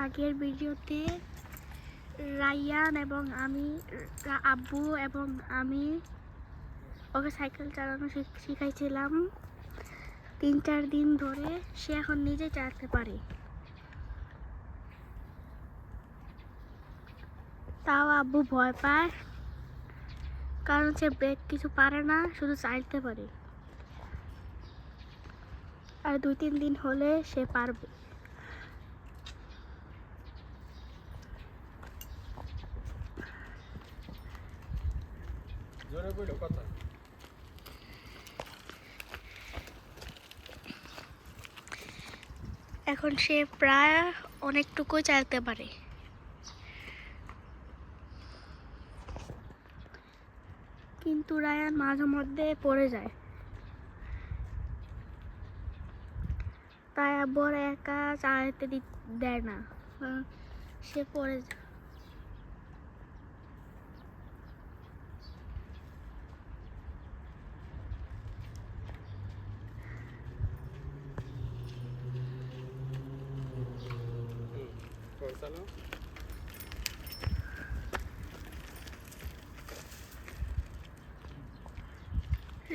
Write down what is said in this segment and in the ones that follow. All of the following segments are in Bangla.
আগের ভিডিওতে রায়ান এবং আব্বু এবং আমি ওকে সাইকেল চালানো শিখাইছিলাম। 3-4 দিন ধরে সে এখন নিজে চালাতে পারে। তাও আব্বু ভয় পায়, কারণ সে ব্রেক কিছু পারে না, শুধু চালাতে পারে। আর 2-3 দিন হলে সে পারবে। এখন সে প্রায় অনেকটুকুই চালাতে পারে। কিন্তু রায়ান মাঝে মধ্যে পড়ে যায়, তাই আব্বু একা চালাতে দেয় না, সে পড়ে যায়।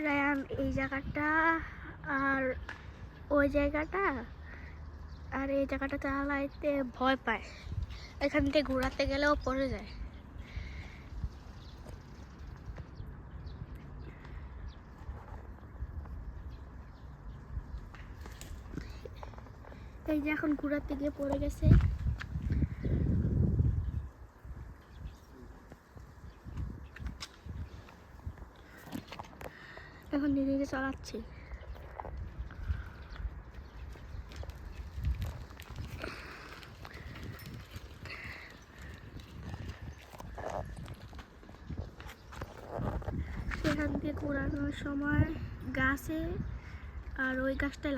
রায়ান এই জায়গাটা আর ওই জায়গাটা আর এই জায়গাটা চালাইতে ভয় পায়, এখান থেকে ঘোরাতে গেলেও পড়ে যায়। এই যে এখন ঘোরাতে গিয়ে পড়ে গেছে। এখন নিজে নিজে চালাচ্ছি। সেখান দিয়ে ঘোরানোর সময় গাছে আর ওই গাছটা